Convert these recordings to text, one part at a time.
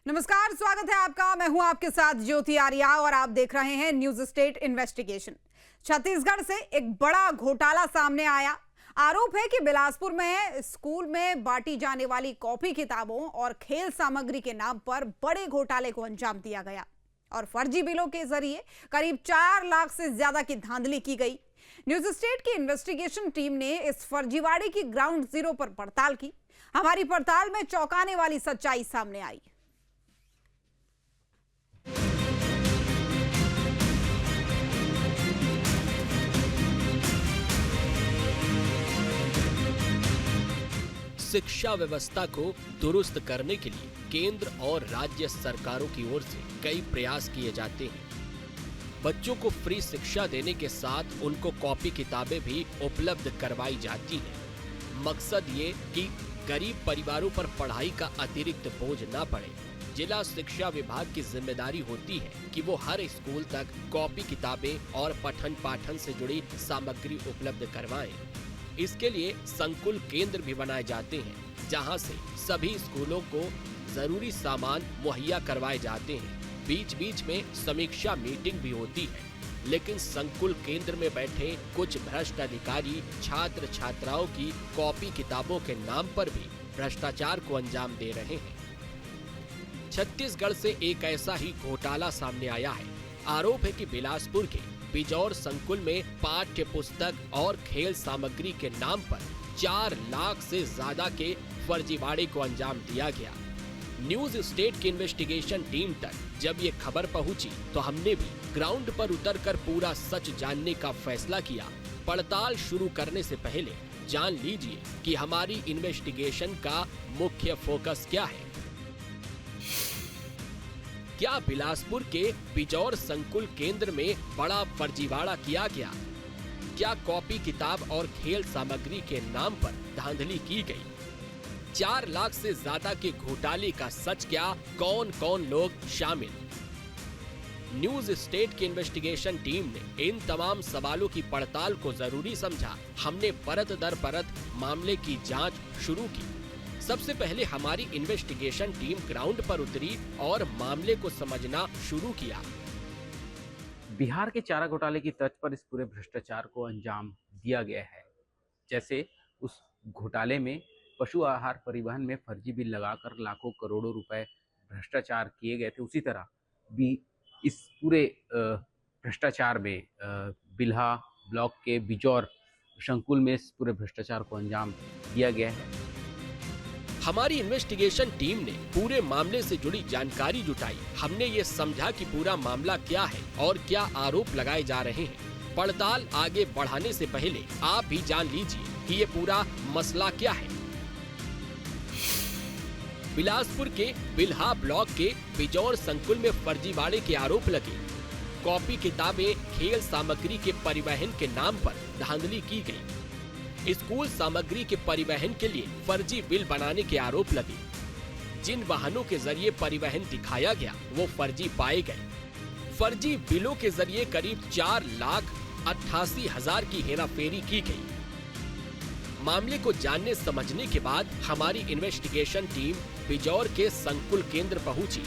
नमस्कार, स्वागत है आपका। मैं हूं आपके साथ ज्योति आर्या और आप देख रहे हैं न्यूज स्टेट इन्वेस्टिगेशन। छत्तीसगढ़ से एक बड़ा घोटाला सामने आया। आरोप है कि बिलासपुर में स्कूल में बांटी जाने वाली कॉपी किताबों और खेल सामग्री के नाम पर बड़े घोटाले को अंजाम दिया गया और फर्जी बिलों के जरिए करीब 4 लाख से ज्यादा की धांधली की गई। न्यूज स्टेट की इन्वेस्टिगेशन टीम ने इस फर्जीवाड़े की ग्राउंड जीरो पर पड़ताल की। हमारी पड़ताल में चौंकाने वाली सच्चाई सामने आई। शिक्षा व्यवस्था को दुरुस्त करने के लिए केंद्र और राज्य सरकारों की ओर से कई प्रयास किए जाते हैं। बच्चों को फ्री शिक्षा देने के साथ उनको कॉपी किताबें भी उपलब्ध करवाई जाती हैं। मकसद ये कि गरीब परिवारों पर पढ़ाई का अतिरिक्त बोझ न पड़े। जिला शिक्षा विभाग की जिम्मेदारी होती है कि वो हर स्कूल तक कॉपी किताबें और पठन पाठन से जुड़ी सामग्री उपलब्ध करवाएं। इसके लिए संकुल केंद्र भी बनाए जाते हैं, जहां से सभी स्कूलों को जरूरी सामान मुहैया करवाए जाते हैं। बीच बीच में समीक्षा मीटिंग भी होती है, लेकिन संकुल केंद्र में बैठे कुछ भ्रष्ट अधिकारी छात्र छात्राओं की कॉपी किताबों के नाम पर भी भ्रष्टाचार को अंजाम दे रहे हैं। छत्तीसगढ़ से एक ऐसा ही घोटाला सामने आया है। आरोप है कि बिलासपुर के बिजौर संकुल में पाठ्य पुस्तक और खेल सामग्री के नाम पर 4 लाख से ज्यादा के फर्जीवाड़े को अंजाम दिया गया। न्यूज स्टेट की इन्वेस्टिगेशन टीम तक जब ये खबर पहुंची तो हमने भी ग्राउंड पर उतरकर पूरा सच जानने का फैसला किया। पड़ताल शुरू करने से पहले जान लीजिए कि हमारी इन्वेस्टिगेशन का मुख्य फोकस क्या है। क्या बिलासपुर के बिजौर संकुल केंद्र में बड़ा फर्जीवाड़ा किया गया? क्या कॉपी किताब और खेल सामग्री के नाम पर धांधली की गई? 4 लाख से ज्यादा के घोटाले का सच क्या? कौन कौन लोग शामिल? न्यूज स्टेट की इन्वेस्टिगेशन टीम ने इन तमाम सवालों की पड़ताल को जरूरी समझा। हमने परत दर परत मामले की जांच शुरू की। सबसे पहले हमारी इन्वेस्टिगेशन टीम ग्राउंड पर उतरी और मामले को समझना शुरू किया। बिहार के चारा घोटाले की तर्ज पर इस पूरे भ्रष्टाचार को अंजाम दिया गया है। जैसे उस घोटाले में पशु आहार परिवहन में फर्जी बिल लगाकर लाखों करोड़ों रुपए भ्रष्टाचार किए गए थे, उसी तरह भी इस पूरे भ्रष्टाचार में बिल्हा ब्लॉक के बिजौर संकुल में इस पूरे भ्रष्टाचार को अंजाम दिया गया है। हमारी इन्वेस्टिगेशन टीम ने पूरे मामले से जुड़ी जानकारी जुटाई। हमने ये समझा कि पूरा मामला क्या है और क्या आरोप लगाए जा रहे हैं। पड़ताल आगे बढ़ाने से पहले आप भी जान लीजिए कि ये पूरा मसला क्या है। बिलासपुर के बिल्हा ब्लॉक के बिजौर संकुल में फर्जीवाड़े के आरोप लगे। कॉपी किताबें खेल सामग्री के परिवहन के नाम पर धांधली की गई। स्कूल सामग्री के परिवहन के लिए फर्जी बिल बनाने के आरोप लगे। जिन वाहनों के जरिए परिवहन दिखाया गया वो फर्जी पाए गए। फर्जी बिलों के जरिए करीब 4,88,000 की हेराफेरी की गई। मामले को जानने समझने के बाद हमारी इन्वेस्टिगेशन टीम बिजौर के संकुल केंद्र पहुंची,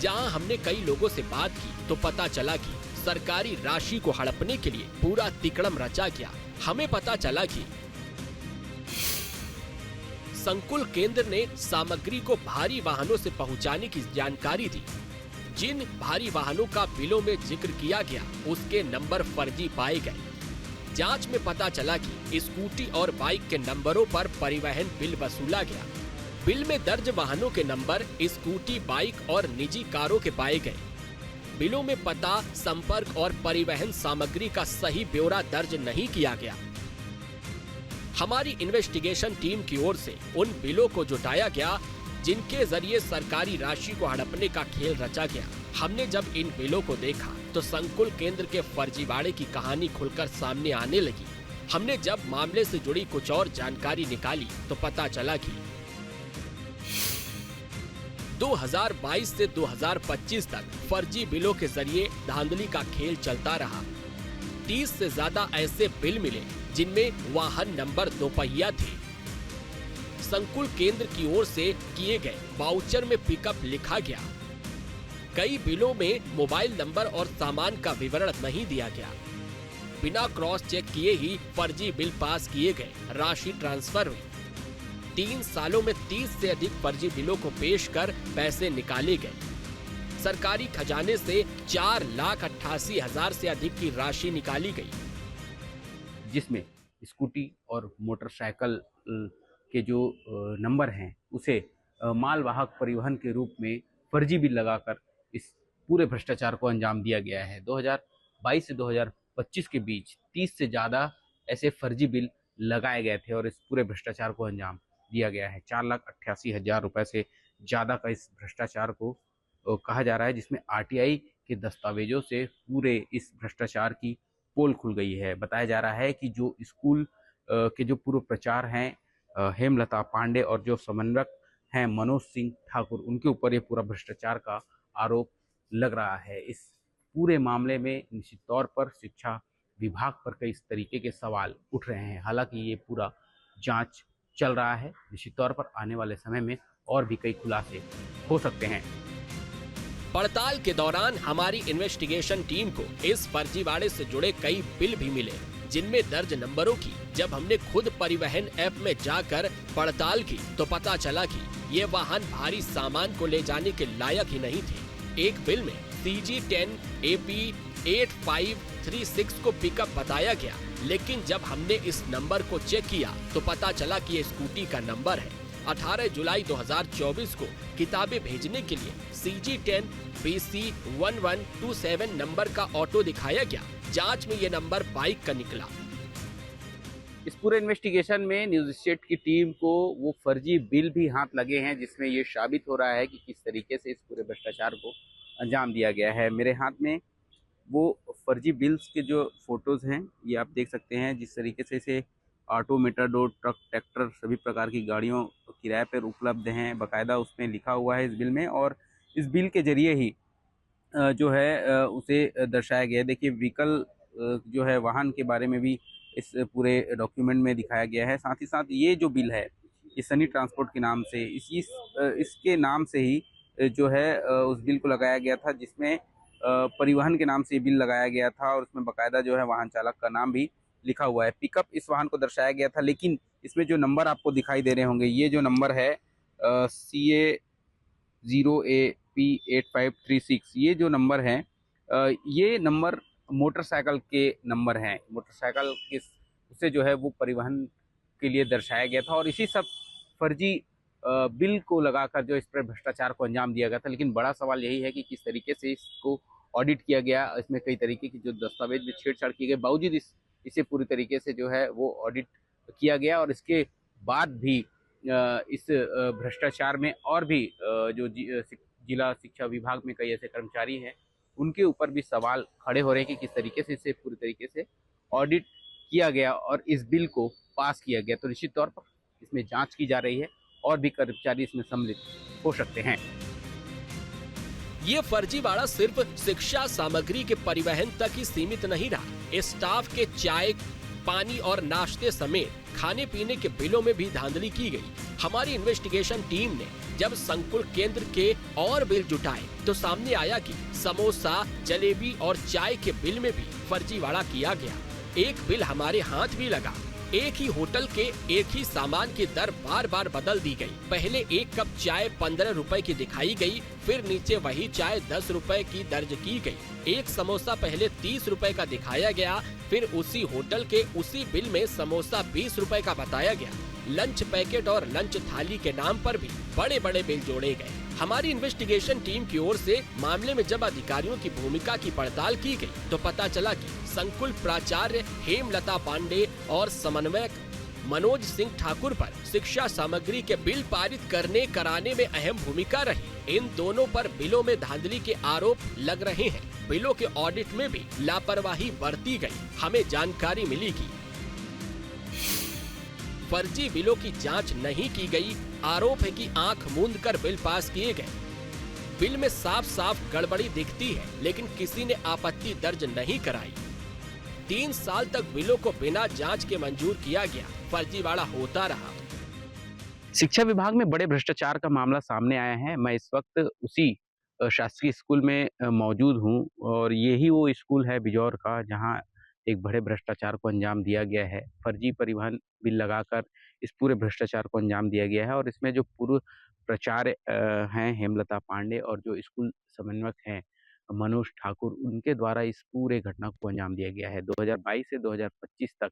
जहां हमने कई लोगों से बात की तो पता चला कि सरकारी राशि को हड़पने के लिए पूरा तिकड़म रचा गया। हमें पता चला कि संकुल केंद्र ने सामग्री को भारी वाहनों से पहुंचाने की जानकारी दी। जिन भारी वाहनों का बिलों में जिक्र किया गया उसके नंबर फर्जी पाए गए। जांच में पता चला कि स्कूटी और बाइक के नंबरों पर परिवहन बिल वसूला गया। बिल में दर्ज वाहनों के नंबर स्कूटी, बाइक और निजी कारों के पाए गए। बिलों में पता, संपर्क और परिवहन सामग्री का सही ब्यौरा दर्ज नहीं किया गया। हमारी इन्वेस्टिगेशन टीम की ओर से उन बिलों को जुटाया गया जिनके जरिए सरकारी राशि को हड़पने का खेल रचा गया। हमने जब इन बिलों को देखा तो संकुल केंद्र के फर्जीवाड़े की कहानी खुलकर सामने आने लगी। हमने जब मामले से जुड़ी कुछ और जानकारी निकाली तो पता चला कि 2022 से 2025 तक फर्जी बिलों के जरिए धांधली का खेल चलता रहा। 30 से ज्यादा ऐसे बिल मिले जिनमें वाहन नंबर दोपहिया थे। संकुल केंद्र की ओर से किए गए वाउचर में पिकअप लिखा गया कई बिलों में मोबाइल नंबर और सामान का विवरण नहीं दिया गया। बिना क्रॉस चेक किए ही फर्जी बिल पास किए गए, राशि ट्रांसफर हुई। 3 सालों में 30 से अधिक फर्जी बिलों को पेश कर पैसे निकाले गए। सरकारी खजाने से 4,88,000 से अधिक की राशि निकाली गई, जिसमें स्कूटी और मोटरसाइकिल के जो नंबर हैं उसे मालवाहक परिवहन के रूप में फर्जी बिल लगाकर इस पूरे भ्रष्टाचार को अंजाम दिया गया है। 2022 से 2025 के बीच 30 से ज़्यादा ऐसे फर्जी बिल लगाए गए थे और इस पूरे भ्रष्टाचार को अंजाम दिया गया है। 4,88,000 रुपए से ज़्यादा का इस भ्रष्टाचार को कहा जा रहा है, जिसमें आरटीआई के दस्तावेजों से पूरे इस भ्रष्टाचार की पोल खुल गई है। बताया जा रहा है कि जो स्कूल के जो पूर्व प्रचार हैं हेमलता पांडे और जो समन्वयक हैं मनोज सिंह ठाकुर, उनके ऊपर ये पूरा भ्रष्टाचार का आरोप लग रहा है। इस पूरे मामले में निश्चित तौर पर शिक्षा विभाग पर कई इस तरीके के सवाल उठ रहे हैं। हालांकि ये पूरा जांच चल रहा है। निश्चित तौर पर आने वाले समय में और भी कई खुलासे हो सकते हैं। पड़ताल के दौरान हमारी इन्वेस्टिगेशन टीम को इस फर्जीवाड़े से जुड़े कई बिल भी मिले, जिनमें दर्ज नंबरों की जब हमने खुद परिवहन ऐप में जाकर पड़ताल की तो पता चला कि ये वाहन भारी सामान को ले जाने के लायक ही नहीं थे। एक बिल में CG10 AP 8536 को पिकअप बताया गया, लेकिन जब हमने इस नंबर को चेक किया तो पता चला कि ये स्कूटी का नंबर है। 18 जुलाई 2024 को किताबें भेजने के लिए CG10 BC 1127 नंबर का ऑटो दिखाया गया। जांच में ये नंबर बाइक का निकला। इस पूरे इन्वेस्टिगेशन में न्यूज स्टेट की टीम को वो फर्जी बिल भी हाथ लगे हैं, जिसमें ये साबित हो रहा है कि किस तरीके से इस पूरे भ्रष्टाचार को अंजाम दिया गया है। मेरे हाथ में वो फर्जी बिल्स के जो फोटोज हैं ये आप देख सकते हैं। जिस तरीके से इसे ऑटो, मेटाडोर, ट्रक, ट्रैक्टर सभी प्रकार की गाड़ियों किराए पर उपलब्ध हैं, बाकायदा उसमें लिखा हुआ है इस बिल में। और इस बिल के जरिए ही जो है उसे दर्शाया गया है। देखिए व्हीकल जो है वाहन के बारे में भी इस पूरे डॉक्यूमेंट में दिखाया गया है। साथ ही साथ ये जो बिल है ये सनी ट्रांसपोर्ट के नाम से इसके नाम से ही जो है उस बिल को लगाया गया था, जिसमें परिवहन के नाम से ये बिल लगाया गया था और उसमें बाकायदा जो है वाहन चालक का नाम भी लिखा हुआ है। पिकअप इस वाहन को दर्शाया गया था, लेकिन इसमें जो नंबर आपको दिखाई दे रहे होंगे, ये जो नंबर है CA 0AP 8536, ये जो नंबर है ये नंबर मोटरसाइकिल के नंबर हैं। मोटरसाइकिल उससे जो है वो परिवहन के लिए दर्शाया गया था और इसी सब फर्जी बिल को लगाकर जो इस पर भ्रष्टाचार को अंजाम दिया गया था। लेकिन बड़ा सवाल यही है कि किस तरीके से इसको ऑडिट किया गया। इसमें कई तरीके की जो दस्तावेज में छेड़छाड़ की गई, बावजूद इसे पूरी तरीके से जो है वो ऑडिट किया गया और इसके बाद भी इस भ्रष्टाचार में और भी जो जिला शिक्षा विभाग में कई ऐसे कर्मचारी हैं उनके ऊपर भी सवाल खड़े हो रहे हैं कि किस तरीके से इसे पूरी तरीके से ऑडिट किया गया और इस बिल को पास किया गया। तो निश्चित तौर पर इसमें जांच की जा रही है और भी कर्मचारी इसमें सम्मिलित हो सकते हैं। ये फर्जीवाड़ा सिर्फ शिक्षा सामग्री के परिवहन तक ही सीमित नहीं रहा। स्टाफ के चाय, पानी और नाश्ते समेत खाने पीने के बिलों में भी धांधली की गई। हमारी इन्वेस्टिगेशन टीम ने जब संकुल केंद्र के और बिल जुटाए तो सामने आया कि समोसा, जलेबी और चाय के बिल में भी फर्जीवाड़ा किया गया। एक बिल हमारे हाथ भी लगा। एक ही होटल के एक ही सामान की दर बार बार बदल दी गई। पहले एक कप चाय 15 रुपए की दिखाई गई, फिर नीचे वही चाय 10 रुपए की दर्ज की गई। एक समोसा पहले 30 रुपए का दिखाया गया, फिर उसी होटल के उसी बिल में समोसा 20 रुपए का बताया गया। लंच पैकेट और लंच थाली के नाम पर भी बड़े बड़े बिल जोड़े गए। हमारी इन्वेस्टिगेशन टीम की ओर से मामले में जब अधिकारियों की भूमिका की पड़ताल की गई तो पता चला कि संकुल प्राचार्य हेमलता पांडे और समन्वयक मनोज सिंह ठाकुर पर शिक्षा सामग्री के बिल पारित करने कराने में अहम भूमिका रही। इन दोनों पर बिलों में धांधली के आरोप लग रहे हैं। बिलों के ऑडिट में भी लापरवाही बरती गई। हमें जानकारी मिली कि फर्जी बिलों की जांच नहीं की गई। आरोप है कि आंख मूंद कर बिल पास किए गए। बिल में साफ साफ गड़बड़ी दिखती है, लेकिन किसी ने आपत्ति दर्ज नहीं कराई। 3 साल तक बिलों को बिना जांच के मंजूर किया गया। फर्जीवाड़ा होता रहा। शिक्षा विभाग में बड़े भ्रष्टाचार का मामला सामने आया है। मैं इस वक्त उसी शासकीय स्कूल में मौजूद हूँ और यही वो स्कूल है बिजौर का जहाँ एक बड़े भ्रष्टाचार को अंजाम दिया गया है। फर्जी परिवहन बिल लगाकर इस पूरे भ्रष्टाचार को अंजाम दिया गया है और इसमें जो पूर्व प्राचार्य हैं हेमलता पांडे और जो स्कूल समन्वयक हैं मनोज ठाकुर, उनके द्वारा इस पूरे घटना को अंजाम दिया गया है। 2022 से 2025 तक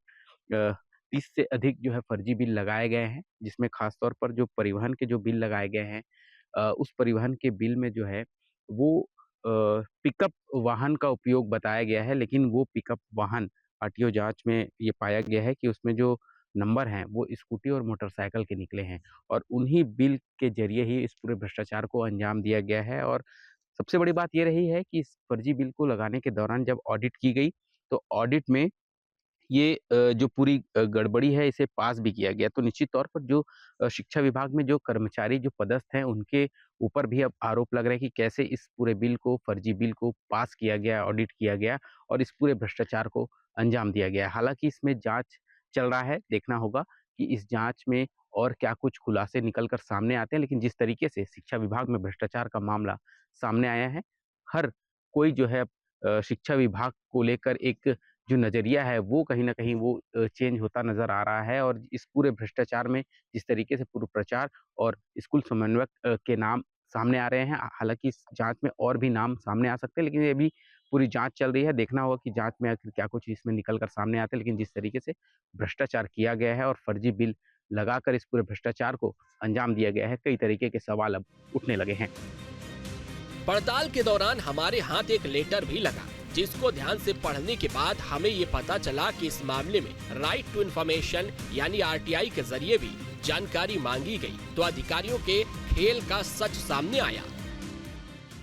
30 से अधिक जो है फर्जी बिल लगाए गए हैं, जिसमें खास तौर पर जो परिवहन के जो बिल लगाए गए हैं उस परिवहन के बिल में जो है वो पिकअप वाहन का उपयोग बताया गया है, लेकिन वो पिकअप वाहन आरटीओ जाँच में ये पाया गया है कि उसमें जो नंबर हैं, वो स्कूटी और मोटरसाइकिल के निकले हैं और उन्हीं बिल के ज़रिए ही इस पूरे भ्रष्टाचार को अंजाम दिया गया है और सबसे बड़ी बात ये रही है कि इस फर्जी बिल को लगाने के दौरान जब ऑडिट की गई, तो ऑडिट में ये जो पूरी गड़बड़ी है इसे पास भी किया गया। तो निश्चित तौर पर जो शिक्षा विभाग में जो कर्मचारी जो पदस्थ हैं उनके ऊपर भी अब आरोप लग रहा है कि कैसे इस पूरे बिल को फर्जी बिल को पास किया गया, ऑडिट किया गया और इस पूरे भ्रष्टाचार को अंजाम दिया गया। हालाँकि इसमें जाँच चल रहा है, देखना होगा कि इस जाँच में और क्या कुछ खुलासे निकल कर सामने आते हैं। लेकिन जिस तरीके से शिक्षा विभाग में भ्रष्टाचार का मामला सामने आया है, हर कोई जो है शिक्षा विभाग को लेकर एक जो नज़रिया है वो कहीं न कहीं वो चेंज होता नज़र आ रहा है और इस पूरे भ्रष्टाचार में जिस तरीके से पूर्व प्रचार और स्कूल समन्वयक के नाम सामने आ रहे हैं, हालाँकि इस जाँच में और भी नाम सामने आ सकते हैं, लेकिन ये अभी पूरी जाँच चल रही है। देखना होगा कि जाँच में आखिर क्या कुछ इसमें निकल कर सामने आता है। लेकिन जिस तरीके से भ्रष्टाचार किया गया है और फर्जी बिल लगाकर इस पूरे भ्रष्टाचार को अंजाम दिया गया है, कई तरीके के सवाल अब उठने लगे हैं। पड़ताल के दौरान हमारे हाथ एक लेटर भी लगा, जिसको ध्यान से पढ़ने के बाद हमें ये पता चला कि इस मामले में राइट टू इन्फॉर्मेशन यानी आरटीआई के जरिए भी जानकारी मांगी गई, तो अधिकारियों के खेल का सच सामने आया।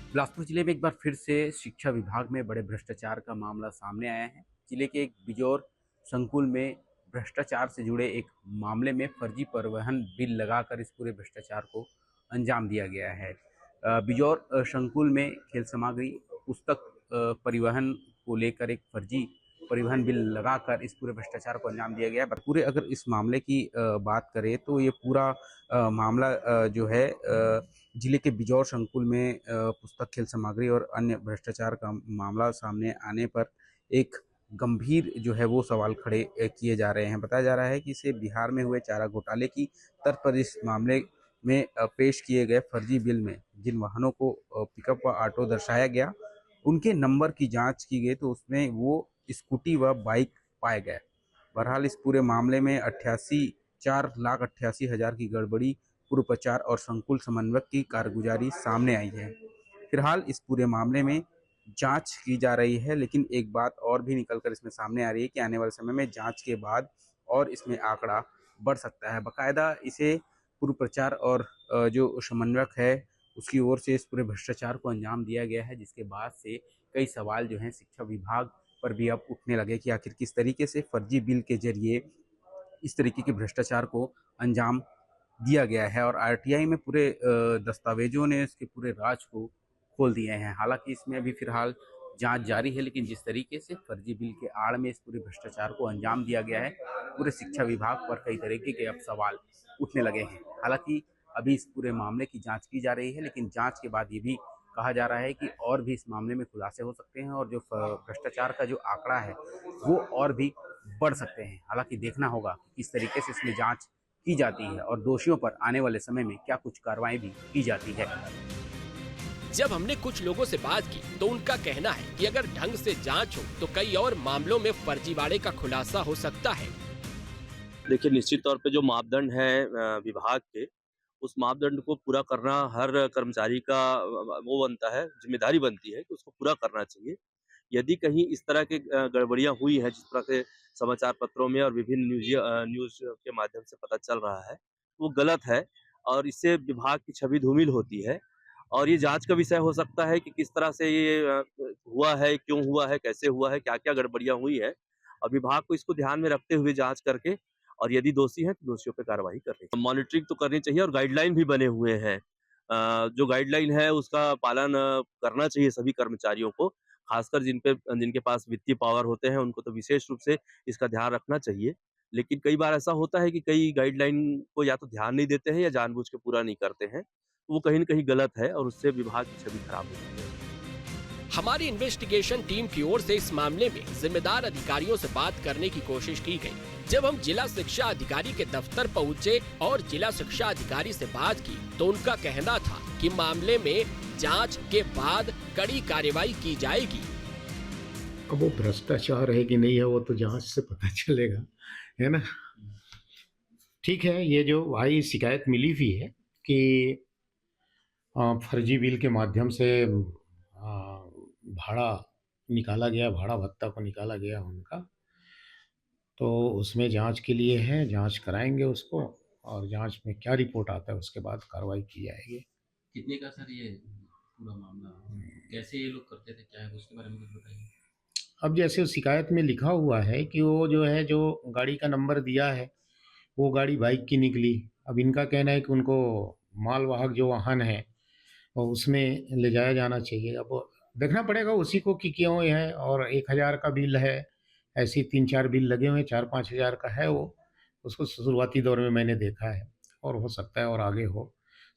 बिलासपुर जिले में एक बार फिर से शिक्षा विभाग में बड़े भ्रष्टाचार का मामला सामने आया है। जिले के एक बिजौर संकुल में भ्रष्टाचार से जुड़े एक मामले में फर्जी परिवहन बिल लगाकर इस पूरे भ्रष्टाचार को अंजाम दिया गया है। बिजौर संकुल में खेल सामग्री, पुस्तक परिवहन को लेकर एक फर्जी परिवहन बिल लगाकर इस पूरे भ्रष्टाचार को अंजाम दिया गया है। पूरे अगर इस मामले की बात करें तो ये पूरा मामला जो है जिले के बिजौर संकुल में पुस्तक, खेल सामग्री और अन्य भ्रष्टाचार का मामला सामने आने पर एक गंभीर जो है वो सवाल खड़े किए जा रहे हैं। बताया जा रहा है कि इसे बिहार में हुए चारा घोटाले की तर्ज पर इस मामले में पेश किए गए फर्जी बिल में जिन वाहनों को पिकअप व ऑटो दर्शाया गया, उनके नंबर की जांच की गई तो उसमें वो स्कूटी व बाइक पाए गए। बहरहाल इस पूरे मामले में 4,88,000 की गड़बड़ी, पूर्व प्रचार और संकुल समन्वयक की कारगुजारी सामने आई है। फिलहाल इस पूरे मामले में जांच की जा रही है, लेकिन एक बात और भी निकलकर इसमें सामने आ रही है कि आने वाले समय में जांच के बाद और इसमें आंकड़ा बढ़ सकता है। बाकायदा इसे पूर्व प्रचार और जो समन्वयक है उसकी ओर से इस पूरे भ्रष्टाचार को अंजाम दिया गया है, जिसके बाद से कई सवाल जो हैं शिक्षा विभाग पर भी अब उठने लगे कि आखिर किस तरीके से फर्जी बिल के जरिए इस तरीके के भ्रष्टाचार को अंजाम दिया गया है और आरटीआई में पूरे दस्तावेजों ने इसके पूरे राज को खोल दिए हैं। हालांकि इसमें अभी फिलहाल जांच जारी है, लेकिन जिस तरीके से फर्जी बिल के आड़ में इस पूरे भ्रष्टाचार को अंजाम दिया गया है, पूरे शिक्षा विभाग पर कई तरीके के अब सवाल उठने लगे हैं। हालांकि अभी इस पूरे मामले की जांच की जा रही है, लेकिन जांच के बाद ये भी कहा जा रहा है कि और भी इस मामले में खुलासे हो सकते हैं और जो भ्रष्टाचार का जो आंकड़ा है वो और भी बढ़ सकते हैं। हालांकि देखना होगा कि किस तरीके से इसमें जांच की जाती है और दोषियों पर आने वाले समय में क्या कुछ कार्रवाई भी की जाती है। जब हमने कुछ लोगों से बात की तो उनका कहना है कि अगर ढंग से जांच हो तो कई और मामलों में फर्जीवाड़े का खुलासा हो सकता है। देखिए, निश्चित तौर पे जो मापदंड है विभाग के, उस मापदंड को पूरा करना हर कर्मचारी का वो बनता है, जिम्मेदारी बनती है कि उसको पूरा करना चाहिए। यदि कहीं इस तरह के गड़बड़ियाँ हुई हैं, जिस तरह से समाचार पत्रों में और विभिन्न न्यूज़ के माध्यम से पता चल रहा है, वो गलत है और इससे विभाग की छवि धूमिल होती है और ये जाँच का विषय हो सकता है कि किस तरह से ये हुआ है, क्यों हुआ है, कैसे हुआ है, क्या-क्या गड़बड़ियाँ हुई हैं और विभाग को इसको ध्यान में रखते हुए जाँच करके और यदि दोषी हैं तो दोषियों पे कार्रवाई करनी चाहिए। मॉनिटरिंग तो करनी चाहिए और गाइडलाइन भी बने हुए हैं। जो गाइडलाइन है उसका पालन करना चाहिए सभी कर्मचारियों को, खासकर जिनके पास वित्तीय पावर होते हैं उनको तो विशेष रूप से इसका ध्यान रखना चाहिए। लेकिन कई बार ऐसा होता है कि कई गाइडलाइन को या तो ध्यान नहीं देते हैं या जानबूझ के पूरा नहीं करते हैं। वो कहीं न कहीं गलत है और उससे विभाग की छवि खराब होती है। हमारी इन्वेस्टिगेशन टीम की ओर से इस मामले में जिम्मेदार अधिकारियों से बात करने की कोशिश की गई। जब हम जिला शिक्षा अधिकारी के दफ्तर पहुंचे और जिला शिक्षा अधिकारी से बात की तो उनका कहना था कि मामले में जांच के बाद कड़ी कार्रवाई की जाएगी। अब वो भ्रष्टाचार है कि नहीं है वो तो जांच से पता चलेगा, है ना। ठीक है, ये जो भाई शिकायत मिली हुई है कि फर्जी बिल के माध्यम से भाड़ा निकाला गया, भाड़ा भत्ता को निकाला गया उनका, तो उसमें जांच के लिए है, जांच कराएंगे उसको और जांच में क्या रिपोर्ट आता है उसके बाद कार्रवाई की जाएगी। कितने का सर ये पूरा मामला, कैसे ये लोग करते थे, क्या है उसके बारे में कुछ बताइए। अब जैसे उस शिकायत में लिखा हुआ है कि वो जो है जो गाड़ी का नंबर दिया है वो गाड़ी बाइक की निकली। अब इनका कहना है कि उनको मालवाहक जो वाहन है और उसमें ले जाया जाना चाहिए। अब देखना पड़ेगा उसी को कि क्यों है, और 1000 का बिल है, ऐसे 3-4 बिल लगे हुए हैं, 4-5 हज़ार का है वो। उसको शुरुआती दौर में मैंने देखा है और हो सकता है और आगे हो,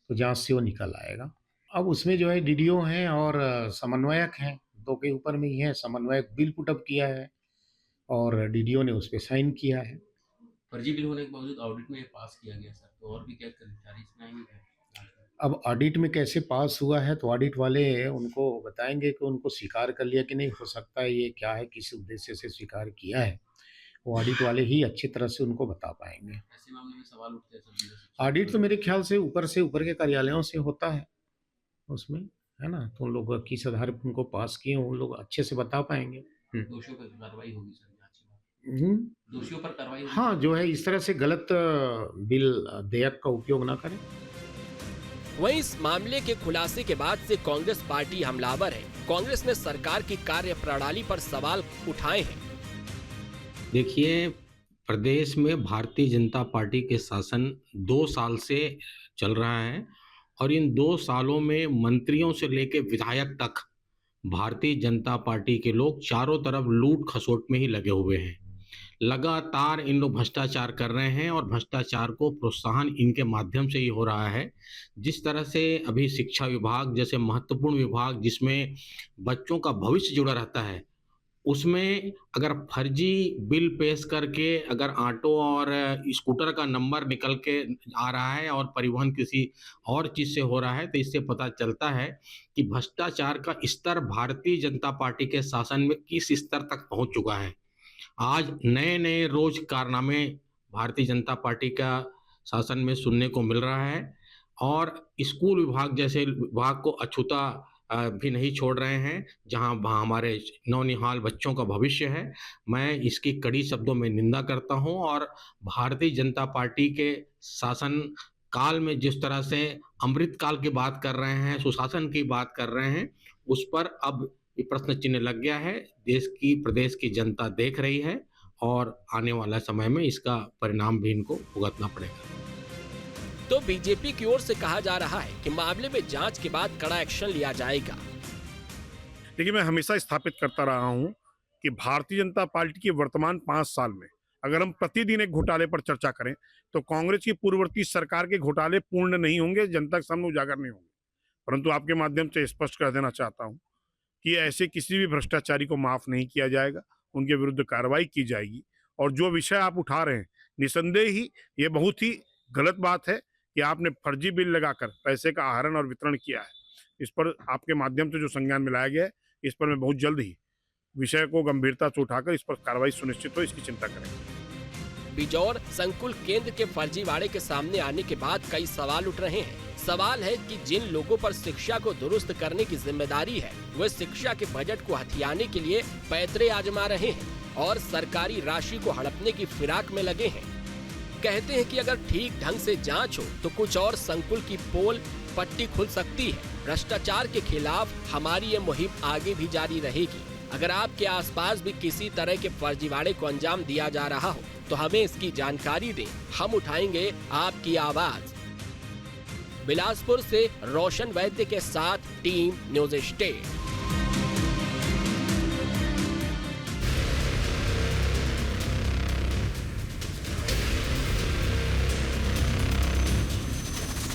तो जांच से वो निकल आएगा। अब उसमें जो है डीडीओ हैं और समन्वयक हैं, 2 के ऊपर में ही है। समन्वयक बिल पुट अप किया है और डीडीओ ने उस पे साइन किया है। फर्जी बिल होने के बावजूद ऑडिट में पास किया गया सर, तो और भी क्या कर्मचारी इसमें आएंगे क्या? अब ऑडिट में कैसे पास हुआ है तो ऑडिट वाले उनको बताएंगे कि उनको स्वीकार कर लिया कि नहीं, हो सकता है ये क्या है, किस उद्देश्य से स्वीकार किया है, वो ऑडिट वाले ही अच्छी तरह से उनको बता पाएंगे। ऐसे मामले में सवाल उठते हैं सर। ऑडिट तो मेरे ख्याल से ऊपर के कार्यालयों से होता है उसमें, है ना, तो उन लोग किस आधार पर उनको पास किए उन लोग अच्छे से बता पाएंगे। दोषियों पर कार्रवाई होगी सर, जांच के बाद दोषियों पर कार्रवाई होगी। हाँ, जो है इस तरह से गलत बिल देयक का उपयोग ना करें। वहीं इस मामले के खुलासे के बाद से कांग्रेस पार्टी हमलावर है। कांग्रेस ने सरकार की कार्य प्रणाली पर सवाल उठाए हैं। देखिए, प्रदेश में भारतीय जनता पार्टी के शासन 2 साल से चल रहा है और इन 2 सालों में मंत्रियों से लेकर विधायक तक भारतीय जनता पार्टी के लोग चारों तरफ लूट खसोट में ही लगे हुए हैं। लगातार इन लोग भ्रष्टाचार कर रहे हैं और भ्रष्टाचार को प्रोत्साहन इनके माध्यम से ही हो रहा है। जिस तरह से अभी शिक्षा विभाग जैसे महत्वपूर्ण विभाग जिसमें बच्चों का भविष्य जुड़ा रहता है, उसमें अगर फर्जी बिल पेश करके अगर ऑटो और स्कूटर का नंबर निकल के आ रहा है और परिवहन किसी और चीज़ से हो रहा है, तो इससे पता चलता है कि भ्रष्टाचार का स्तर भारतीय जनता पार्टी के शासन में किस स्तर तक पहुंच चुका है। आज नए-नए रोज कारनामे भारतीय जनता पार्टी का शासन में सुनने को मिल रहा है और स्कूल विभाग जैसे विभाग को अछूता भी नहीं छोड़ रहे हैं, जहां हमारे नौनिहाल बच्चों का भविष्य है। मैं इसकी कड़ी शब्दों में निंदा करता हूं और भारतीय जनता पार्टी के शासन काल में जिस तरह से अमृत काल की बात कर रहे हैं, सुशासन की बात कर रहे हैं, उस पर अब ये प्रश्न चिन्ह लग गया है। देश की प्रदेश की जनता देख रही है और आने वाला समय में इसका परिणाम भी इनको भुगतना पड़ेगा। तो बीजेपी की ओर से कहा जा रहा है कि मामले में जांच के बाद कड़ा एक्शन लिया जाएगा। देखिए, मैं हमेशा स्थापित करता रहा हूं कि भारतीय जनता पार्टी के वर्तमान 5 साल में अगर हम प्रतिदिन एक घोटाले पर चर्चा करें तो कांग्रेस की पूर्ववर्ती सरकार के घोटाले पूर्ण नहीं होंगे, जनता के सामने उजागर नहीं होंगे। परंतु आपके माध्यम से स्पष्ट कर देना चाहता हूं कि ऐसे किसी भी भ्रष्टाचारी को माफ नहीं किया जाएगा, उनके विरुद्ध कार्रवाई की जाएगी। और जो विषय आप उठा रहे हैं, निसंदेह ही ये बहुत ही गलत बात है कि आपने फर्जी बिल लगाकर पैसे का आहरण और वितरण किया है। इस पर आपके माध्यम से जो संज्ञान में लाया गया है, इस पर मैं बहुत जल्द ही विषय को गंभीरता से उठाकर इस पर कार्रवाई सुनिश्चित हो, इसकी चिंता करेंगे। बिजौर संकुल केंद्र के फर्जीवाड़े के सामने आने के बाद कई सवाल उठ रहे हैं। सवाल है कि जिन लोगों पर शिक्षा को दुरुस्त करने की जिम्मेदारी है, वे शिक्षा के बजट को हथियाने के लिए पैतरे आजमा रहे हैं और सरकारी राशि को हड़पने की फिराक में लगे हैं। कहते हैं कि अगर ठीक ढंग से जांच हो तो कुछ और संकुल की पोल पट्टी खुल सकती है। भ्रष्टाचार के खिलाफ हमारी ये मुहिम आगे भी जारी रहेगी। अगर आपके आसपास भी किसी तरह के फर्जीवाड़े को अंजाम दिया जा रहा हो तो हमें इसकी जानकारी दें, हम उठाएंगे आपकी आवाज। बिलासपुर से रोशन वैद्य के साथ टीम न्यूज़ स्टेट।